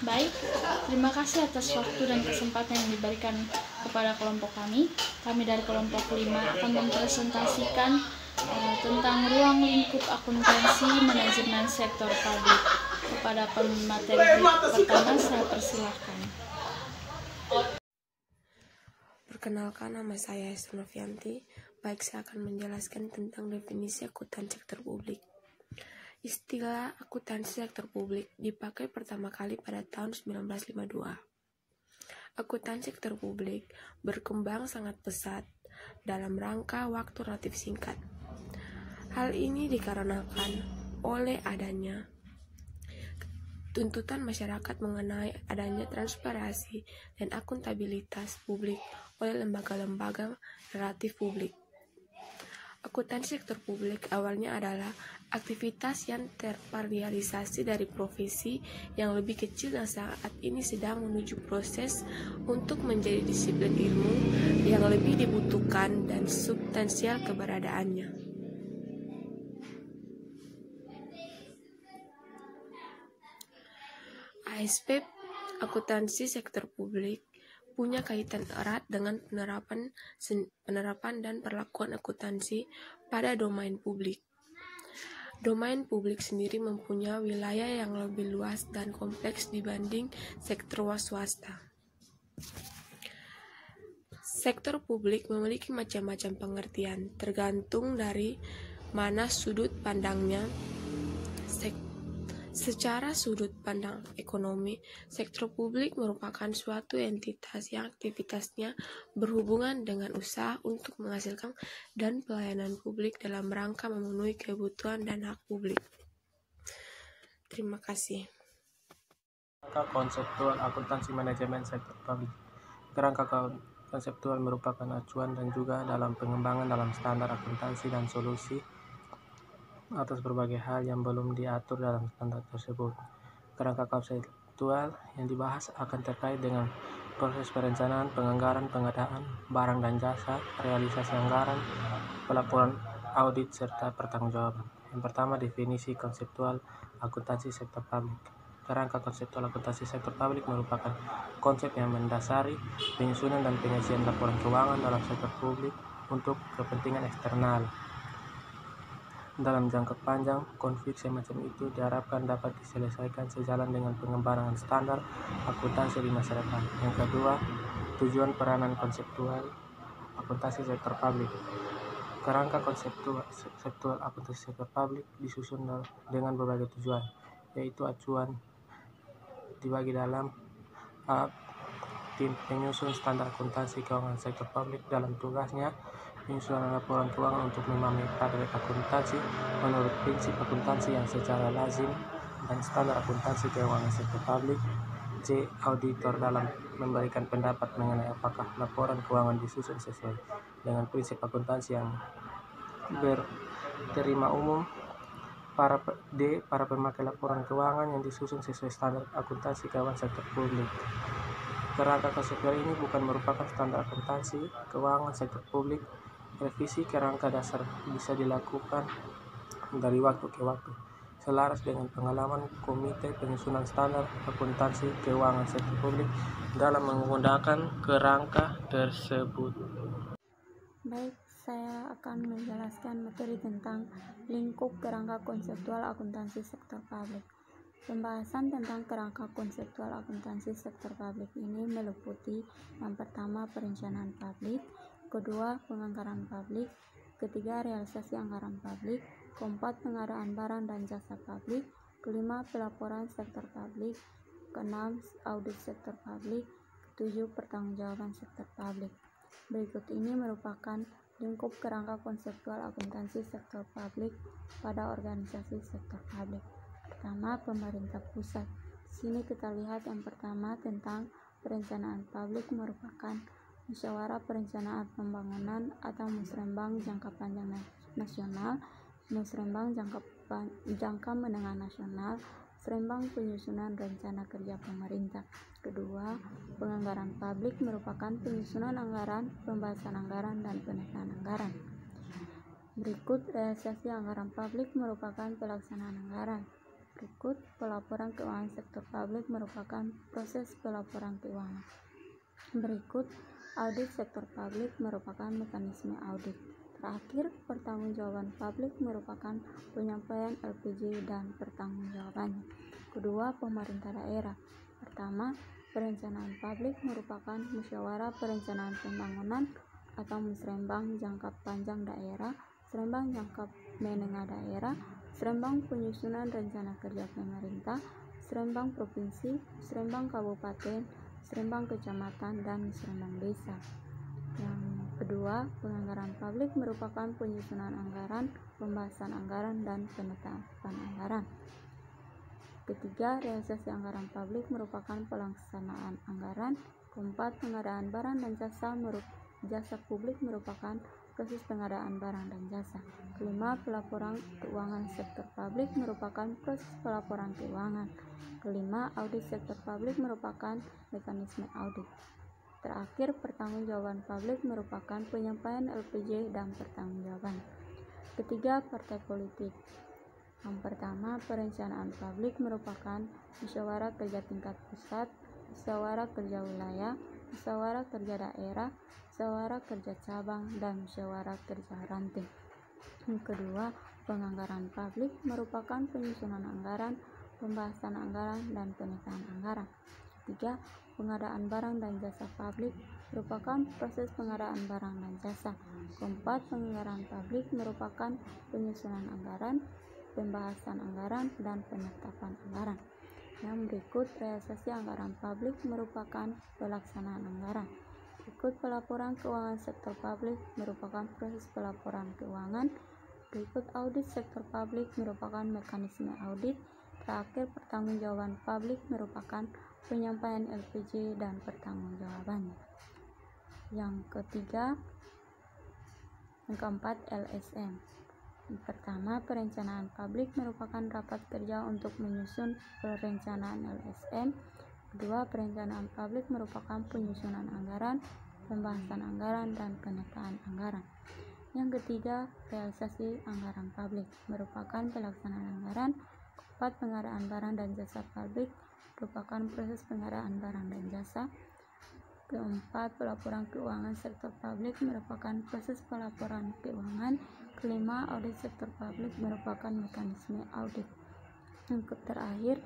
Baik, terima kasih atas waktu dan kesempatan yang diberikan kepada kelompok kami. Kami dari kelompok 5 akan mempresentasikan tentang ruang lingkup akuntansi manajemen sektor publik. Kepada pemateri pertama saya persilahkan. Perkenalkan, nama saya Esther Novianti. Baik, saya akan menjelaskan tentang definisi akuntansi sektor publik. Istilah akuntansi sektor publik dipakai pertama kali pada tahun 1952. Akuntansi sektor publik berkembang sangat pesat dalam rangka waktu relatif singkat. Hal ini dikarenakan oleh adanya tuntutan masyarakat mengenai adanya transparansi dan akuntabilitas publik oleh lembaga-lembaga relatif publik. Akuntansi sektor publik awalnya adalah aktivitas yang tervariasi dari profesi yang lebih kecil yang saat ini sedang menuju proses untuk menjadi disiplin ilmu yang lebih dibutuhkan dan substansial keberadaannya. ASP akuntansi sektor publik punya kaitan erat dengan penerapan dan perlakuan akuntansi pada domain publik. Domain publik sendiri mempunyai wilayah yang lebih luas dan kompleks dibanding sektor swasta. Sektor publik memiliki macam-macam pengertian, tergantung dari mana sudut pandangnya. Secara sudut pandang ekonomi, sektor publik merupakan suatu entitas yang aktivitasnya berhubungan dengan usaha untuk menghasilkan dan pelayanan publik dalam rangka memenuhi kebutuhan dan hak publik. Terima kasih. Kerangka konseptual akuntansi manajemen sektor publik. Kerangka konseptual merupakan acuan dan juga dalam pengembangan dalam standar akuntansi dan solusi atas berbagai hal yang belum diatur dalam standar tersebut. Kerangka konseptual yang dibahas akan terkait dengan proses perencanaan, penganggaran, pengadaan barang dan jasa, realisasi anggaran, pelaporan audit, serta pertanggungjawaban. Yang pertama, definisi konseptual akuntansi sektor publik. Kerangka konseptual akuntansi sektor publik merupakan konsep yang mendasari penyusunan dan pengisian laporan keuangan dalam sektor publik untuk kepentingan eksternal. Dalam jangka panjang, konflik semacam itu diharapkan dapat diselesaikan sejalan dengan pengembangan standar akuntansi di masa depan. Yang kedua, tujuan peranan konseptual akuntansi sektor publik. Kerangka konseptual akuntansi sektor publik disusun dengan berbagai tujuan, yaitu acuan dibagi dalam tim penyusun standar akuntansi keuangan sektor publik dalam tugasnya penyusunan laporan keuangan untuk memahami praktek akuntansi menurut prinsip akuntansi yang secara lazim dan standar akuntansi keuangan sektor publik. J. Auditor dalam memberikan pendapat mengenai apakah laporan keuangan disusun sesuai dengan prinsip akuntansi yang berterima umum. Para pemakai laporan keuangan yang disusun sesuai standar akuntansi keuangan sektor publik. Kerangka konseptual ini bukan merupakan standar akuntansi keuangan sektor publik. Revisi kerangka dasar bisa dilakukan dari waktu ke waktu, selaras dengan pengalaman Komite Penyusunan Standar Akuntansi Keuangan Sektor Publik dalam menggunakan kerangka tersebut. Baik, saya akan menjelaskan materi tentang lingkup kerangka konseptual akuntansi sektor publik. Pembahasan tentang kerangka konseptual akuntansi sektor publik ini meliputi yang pertama perencanaan publik, kedua penganggaran publik, ketiga realisasi anggaran publik, keempat pengadaan barang dan jasa publik, kelima pelaporan sektor publik, keenam audit sektor publik, ketujuh pertanggungjawaban sektor publik. Berikut ini merupakan lingkup kerangka konseptual akuntansi sektor publik pada organisasi sektor publik. Pertama, pemerintah pusat. Sini kita lihat yang pertama tentang perencanaan publik merupakan musyawarah perencanaan pembangunan atau musrembang jangka panjang nasional, musrembang jangka menengah nasional, musrembang penyusunan rencana kerja pemerintah. Kedua, penganggaran publik merupakan penyusunan anggaran, pembahasan anggaran, dan penataan anggaran. Berikut realisasi anggaran publik merupakan pelaksanaan anggaran. Berikut, pelaporan keuangan sektor publik merupakan proses pelaporan keuangan. Berikut, audit sektor publik merupakan mekanisme audit. Terakhir, pertanggungjawaban publik merupakan penyampaian LPJ dan pertanggungjawabannya. Kedua, pemerintah daerah. Pertama, perencanaan publik merupakan musyawarah perencanaan pembangunan atau musrembang jangka panjang daerah, musrembang jangka menengah daerah, musrembang penyusunan rencana kerja pemerintah, musrembang provinsi, musrembang kabupaten, musrembang kecamatan, dan musrembang desa. Yang kedua, penganggaran publik merupakan penyusunan anggaran, pembahasan anggaran, dan penetapan anggaran. Ketiga, realisasi anggaran publik merupakan pelaksanaan anggaran. Keempat, pengadaan barang dan jasa publik merupakan proses pengadaan barang dan jasa. Kelima, pelaporan keuangan sektor publik merupakan proses pelaporan keuangan. Kelima, audit sektor publik merupakan mekanisme audit. Terakhir, pertanggungjawaban publik merupakan penyampaian LPJ dan pertanggungjawaban. Ketiga, partai politik. Yang pertama, perencanaan publik merupakan musyawarah kerja tingkat pusat, musyawarah kerja wilayah, musyawarah kerja daerah, musyawarah kerja cabang, dan musyawarah kerja ranting. Yang kedua, penganggaran publik merupakan penyusunan anggaran, pembahasan anggaran, dan penyelesaian anggaran. Ketiga, pengadaan barang dan jasa publik merupakan proses pengadaan barang dan jasa. Keempat, penganggaran publik merupakan penyusunan anggaran, pembahasan anggaran, dan penetapan anggaran. Yang berikut, realisasi anggaran publik merupakan pelaksanaan anggaran. Berikut, pelaporan keuangan sektor publik merupakan proses pelaporan keuangan. Berikut, audit sektor publik merupakan mekanisme audit. Terakhir, pertanggungjawaban publik merupakan penyampaian LPJ dan pertanggungjawabannya. Yang keempat, LSM. Yang pertama, perencanaan publik merupakan rapat kerja untuk menyusun perencanaan LSM. Kedua, perencanaan publik merupakan penyusunan anggaran, pembahasan anggaran, dan penataan anggaran. Yang ketiga, realisasi anggaran publik merupakan pelaksanaan anggaran. Keempat, pengadaan barang dan jasa publik merupakan proses pengadaan barang dan jasa. Keempat, pelaporan keuangan sektor publik merupakan proses pelaporan keuangan. Kelima, audit sektor publik merupakan mekanisme audit. Yang terakhir,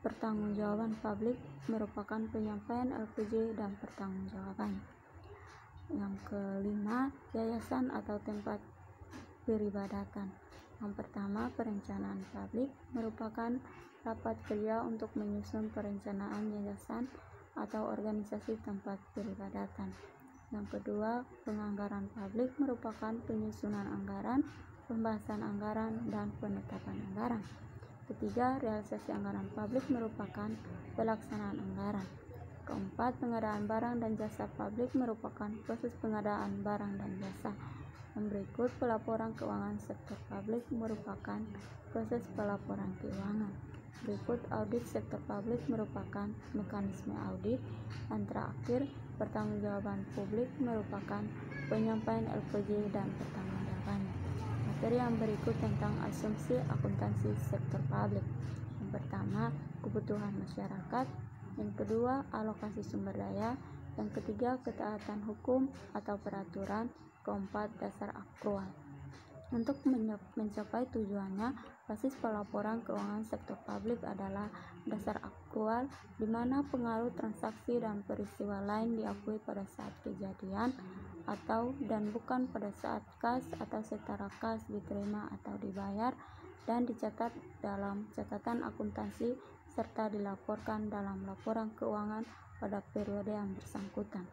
pertanggungjawaban publik merupakan penyampaian LPJ dan pertanggungjawaban. Yang kelima, yayasan atau tempat peribadatan. Yang pertama, perencanaan publik merupakan rapat kerja untuk menyusun perencanaan yayasan atau organisasi tempat peribadatan. Yang kedua, penganggaran publik merupakan penyusunan anggaran, pembahasan anggaran, dan penetapan anggaran. Ketiga, realisasi anggaran publik merupakan pelaksanaan anggaran. Keempat, pengadaan barang dan jasa publik merupakan proses pengadaan barang dan jasa. Yang berikut, pelaporan keuangan sektor publik merupakan proses pelaporan keuangan. Berikut, audit sektor publik merupakan mekanisme audit. Dan terakhir, pertanggungjawaban publik merupakan penyampaian LPJ dan pertanggungjawabannya. Materi yang berikut tentang asumsi akuntansi sektor publik. Yang pertama, kebutuhan masyarakat. Yang kedua, alokasi sumber daya. Yang ketiga, ketaatan hukum atau peraturan. Keempat, dasar akrual. Untuk mencapai tujuannya, basis pelaporan keuangan sektor publik adalah dasar akrual, di mana pengaruh transaksi dan peristiwa lain diakui pada saat kejadian dan bukan pada saat kas atau setara kas diterima atau dibayar, dan dicatat dalam catatan akuntansi serta dilaporkan dalam laporan keuangan pada periode yang bersangkutan.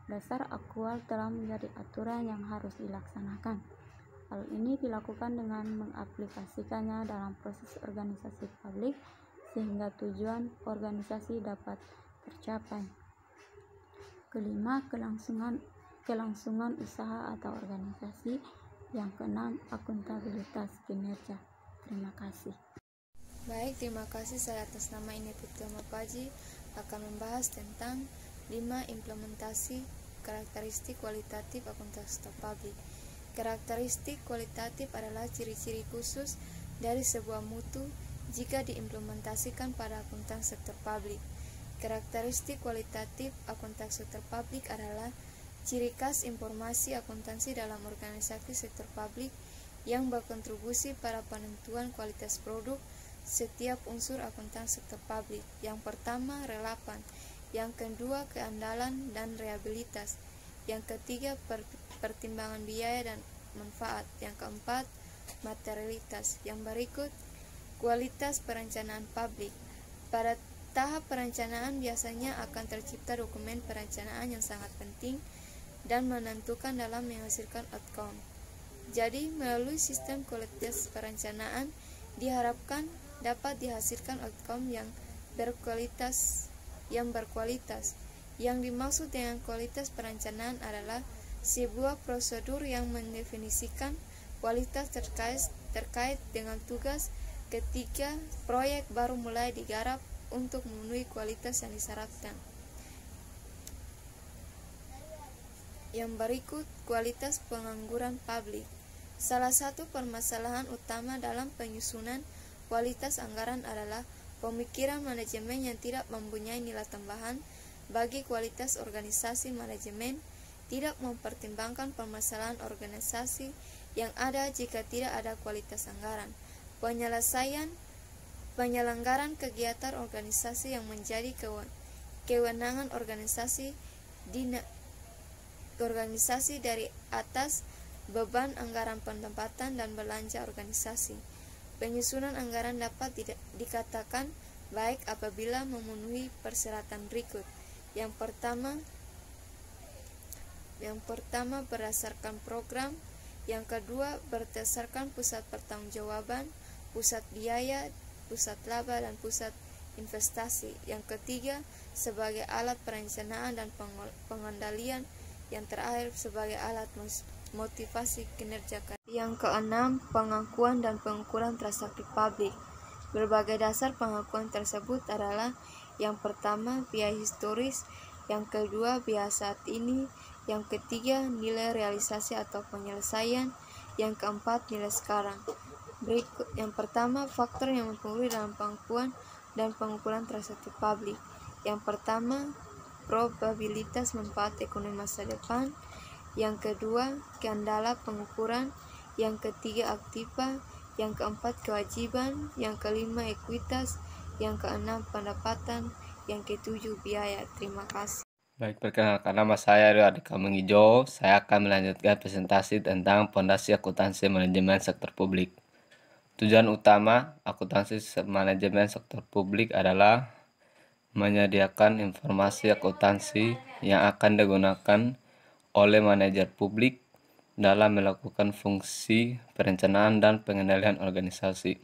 Dasar akrual telah menjadi aturan yang harus dilaksanakan. Hal ini dilakukan dengan mengaplikasikannya dalam proses organisasi publik sehingga tujuan organisasi dapat tercapai. Kelima, kelangsungan usaha atau organisasi. Yang keenam, akuntabilitas kinerja. Terima kasih. Baik, terima kasih. Saya atas nama Ineputri Mapaji akan membahas tentang 5 implementasi karakteristik kualitatif akuntansi sektor publik. Karakteristik kualitatif adalah ciri-ciri khusus dari sebuah mutu jika diimplementasikan pada akuntansi sektor publik. Karakteristik kualitatif akuntansi sektor publik adalah ciri khas informasi akuntansi dalam organisasi sektor publik yang berkontribusi pada penentuan kualitas produk setiap unsur akuntansi sektor publik. Yang pertama, relevan. Yang kedua, keandalan dan reliabilitas. Yang ketiga, pertimbangan biaya dan manfaat. Yang keempat, materialitas. Yang berikut, kualitas perencanaan publik. Pada tahap perencanaan biasanya akan tercipta dokumen perencanaan yang sangat penting dan menentukan dalam menghasilkan outcome. Jadi, melalui sistem kualitas perencanaan diharapkan dapat dihasilkan outcome yang berkualitas. Yang dimaksud dengan kualitas perencanaan adalah sebuah prosedur yang mendefinisikan kualitas terkait dengan tugas ketika proyek baru mulai digarap untuk memenuhi kualitas yang disyaratkan. Yang berikut, kualitas pengangguran publik. Salah satu permasalahan utama dalam penyusunan kualitas anggaran adalah pemikiran manajemen yang tidak mempunyai nilai tambahan bagi kualitas organisasi. Manajemen tidak mempertimbangkan permasalahan organisasi yang ada jika tidak ada kualitas anggaran. Penyelenggaran kegiatan organisasi yang menjadi kewenangan organisasi dari atas beban anggaran pendapatan dan belanja organisasi. Penyusunan anggaran dapat dikatakan baik apabila memenuhi persyaratan berikut. Yang pertama berdasarkan program, yang kedua berdasarkan pusat pertanggungjawaban, pusat biaya, pusat laba, dan pusat investasi. Yang ketiga sebagai alat perencanaan dan pengendalian, yang terakhir sebagai alat motivasi kinerja. Yang keenam, pengakuan dan pengukuran transaksi publik. Berbagai dasar pengakuan tersebut adalah: yang pertama, biaya historis; yang kedua, biaya saat ini; yang ketiga, nilai realisasi atau penyelesaian; yang keempat, nilai sekarang. Berikut yang pertama, faktor yang mempengaruhi dalam pengakuan dan pengukuran transaksi publik. Yang pertama, probabilitas manfaat ekonomi masa depan; yang kedua, keandalan pengukuran; yang ketiga, aktiva; yang keempat, kewajiban; yang kelima, ekuitas; yang keenam, pendapatan; yang ketujuh, biaya. Terima kasih. Baik, perkenalkan nama saya Rio Adhika Mengijo. Saya akan melanjutkan presentasi tentang Pondasi Akuntansi Manajemen Sektor Publik. Tujuan utama akuntansi manajemen sektor publik adalah menyediakan informasi akuntansi yang akan digunakan oleh manajer publik dalam melakukan fungsi perencanaan dan pengendalian organisasi.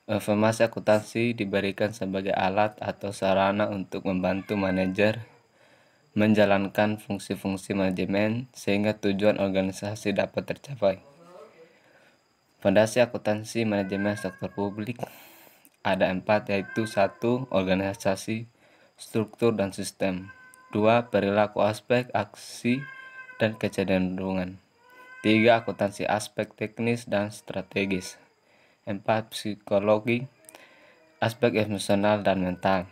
Informasi akuntansi diberikan sebagai alat atau sarana untuk membantu manajer menjalankan fungsi-fungsi manajemen sehingga tujuan organisasi dapat tercapai. Fondasi akuntansi manajemen sektor publik ada 4, yaitu 1. Organisasi, struktur, dan sistem. 2. Perilaku, aspek, aksi, dan kecenderungan. 3. Akuntansi aspek teknis dan strategis. 4. Psikologi, aspek emosional dan mental.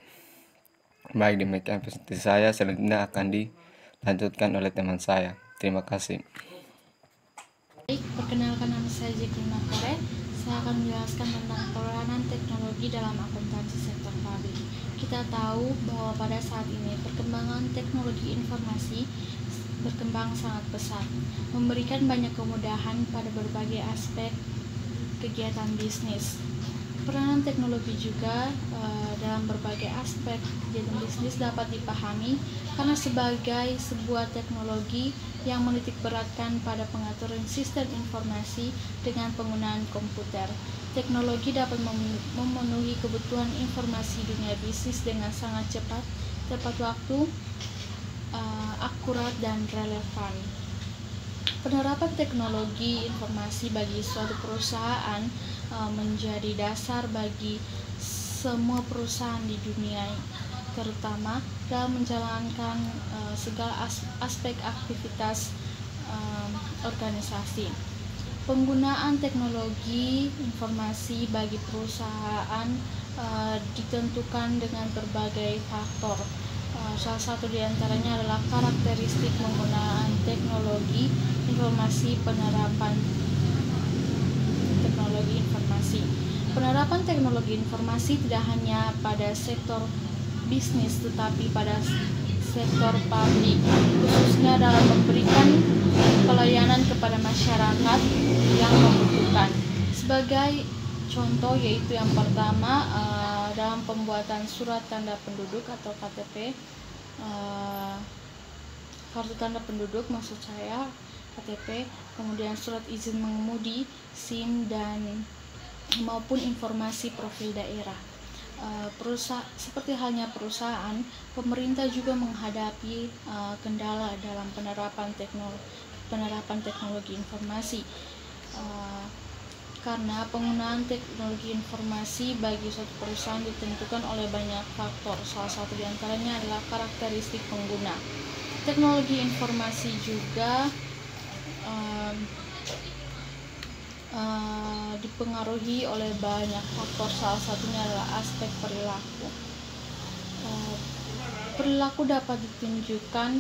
Baik, demikian presentasi saya. Selanjutnya akan dilanjutkan oleh teman saya. Terima kasih. Baik, perkenalkan nama saya Jacqueline Makore. Saya akan menjelaskan tentang peranan teknologi dalam akuntansi sektor publik. Kita tahu bahwa pada saat ini perkembangan teknologi informasi berkembang sangat pesat, memberikan banyak kemudahan pada berbagai aspek kegiatan bisnis. Peranan teknologi juga dalam berbagai aspek kegiatan bisnis dapat dipahami karena sebagai sebuah teknologi yang menitik beratkan pada pengaturan sistem informasi dengan penggunaan komputer. Teknologi dapat memenuhi kebutuhan informasi dunia bisnis dengan sangat cepat, tepat waktu, akurat, dan relevan. Penerapan teknologi informasi bagi suatu perusahaan menjadi dasar bagi semua perusahaan di dunia, terutama dalam menjalankan segala aspek aktivitas organisasi. Penggunaan teknologi informasi bagi perusahaan ditentukan dengan berbagai faktor. Salah satu diantaranya adalah karakteristik penggunaan teknologi informasi, penerapan teknologi informasi. Penerapan teknologi informasi tidak hanya pada sektor bisnis tetapi pada sektor publik, khususnya dalam memberikan pelayanan kepada masyarakat yang membutuhkan. Sebagai contoh yaitu yang pertama, dalam pembuatan surat tanda penduduk atau KTP, kartu tanda penduduk maksud saya, KTP, kemudian surat izin mengemudi, SIM, dan maupun informasi profil daerah. Seperti halnya perusahaan, pemerintah juga menghadapi kendala dalam penerapan teknologi informasi, karena penggunaan teknologi informasi bagi suatu perusahaan ditentukan oleh banyak faktor. Salah satu diantaranya adalah karakteristik pengguna. Teknologi informasi juga dipengaruhi oleh banyak faktor, salah satunya adalah aspek perilaku. Perilaku dapat ditunjukkan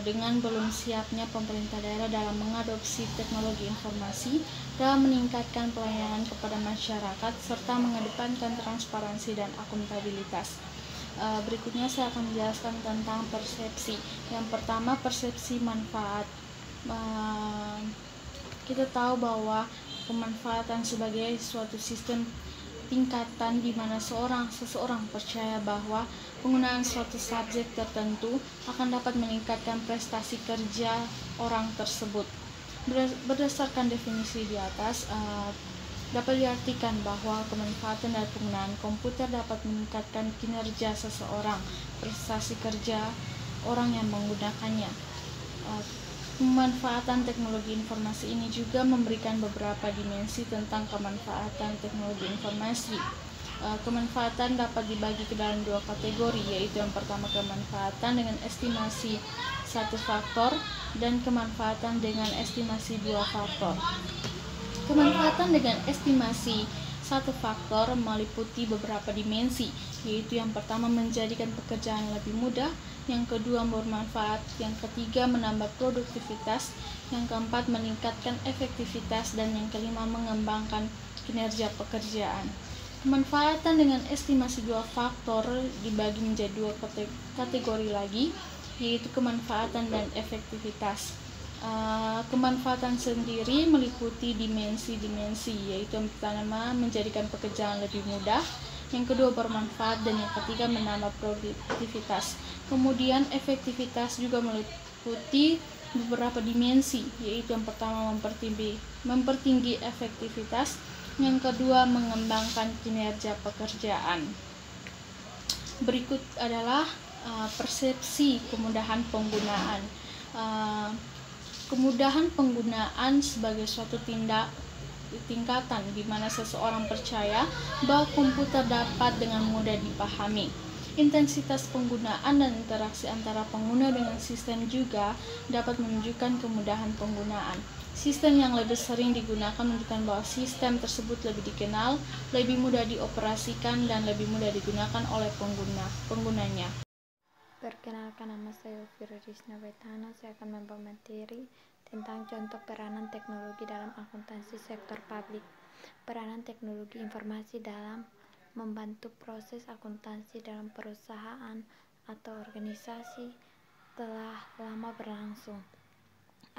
dengan belum siapnya pemerintah daerah dalam mengadopsi teknologi informasi dalam meningkatkan pelayanan kepada masyarakat serta mengedepankan transparansi dan akuntabilitas. Berikutnya saya akan menjelaskan tentang persepsi. Yang pertama, persepsi manfaat. Kita tahu bahwa pemanfaatan sebagai suatu sistem tingkatan di mana seseorang percaya bahwa penggunaan suatu subjek tertentu akan dapat meningkatkan prestasi kerja orang tersebut. Berdasarkan definisi di atas, dapat diartikan bahwa kemanfaatan dari penggunaan komputer dapat meningkatkan kinerja seseorang, prestasi kerja orang yang menggunakannya. Pemanfaatan teknologi informasi ini juga memberikan beberapa dimensi tentang kemanfaatan teknologi informasi. Kemanfaatan dapat dibagi ke dalam dua kategori, yaitu yang pertama kemanfaatan dengan estimasi satu faktor dan kemanfaatan dengan estimasi dua faktor. Kemanfaatan dengan estimasi satu faktor meliputi beberapa dimensi, yaitu yang pertama menjadikan pekerjaan lebih mudah, yang kedua bermanfaat, yang ketiga menambah produktivitas, yang keempat meningkatkan efektivitas, dan yang kelima mengembangkan kinerja pekerjaan. Kemanfaatan dengan estimasi dua faktor dibagi menjadi dua kategori lagi, yaitu kemanfaatan dan efektivitas. Kemanfaatan sendiri meliputi dimensi-dimensi, yaitu yang pertama menjadikan pekerjaan lebih mudah, yang kedua bermanfaat, dan yang ketiga menambah produktivitas. Kemudian efektivitas juga meliputi beberapa dimensi, yaitu yang pertama mempertinggi efektivitas, yang kedua mengembangkan kinerja pekerjaan. Berikut adalah persepsi kemudahan penggunaan. Kemudahan penggunaan sebagai suatu tingkatan di mana seseorang percaya bahwa komputer dapat dengan mudah dipahami. Intensitas penggunaan dan interaksi antara pengguna dengan sistem juga dapat menunjukkan kemudahan penggunaan. Sistem yang lebih sering digunakan menunjukkan bahwa sistem tersebut lebih dikenal, lebih mudah dioperasikan, dan lebih mudah digunakan oleh penggunanya. Perkenalkan, nama saya Firidisna Wetana. Saya akan membawa materi tentang contoh peranan teknologi dalam akuntansi sektor publik. Peranan teknologi informasi dalam membantu proses akuntansi dalam perusahaan atau organisasi telah lama berlangsung.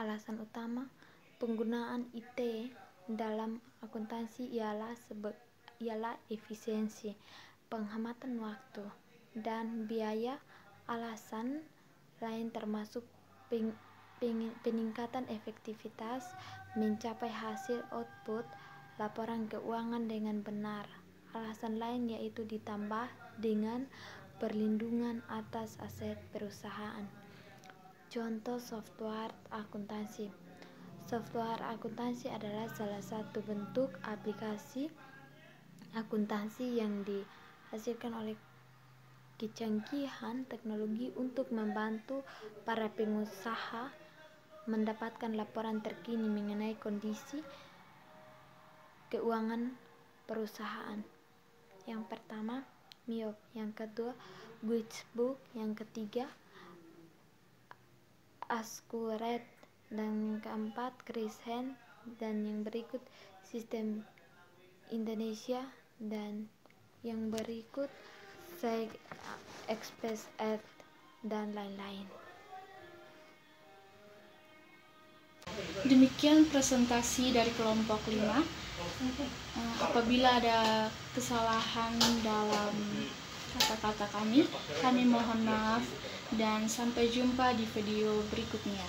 Alasan utama penggunaan IT dalam akuntansi ialah efisiensi, penghematan waktu, dan biaya. Alasan lain termasuk peningkatan efektivitas, mencapai hasil output laporan keuangan dengan benar. Alasan lain yaitu ditambah dengan perlindungan atas aset perusahaan. Contoh software akuntansi. Software akuntansi adalah salah satu bentuk aplikasi akuntansi yang dihasilkan oleh kecanggihan teknologi untuk membantu para pengusaha mendapatkan laporan terkini mengenai kondisi keuangan perusahaan. Yang pertama, MIOB, yang kedua, Guidebook, yang ketiga, Askured, dan keempat, Krishend, dan yang berikut Sistem Indonesia, dan yang berikut Express Ed, dan lain-lain. Demikian presentasi dari kelompok 5. Apabila ada kesalahan dalam kata-kata kami mohon maaf dan sampai jumpa di video berikutnya.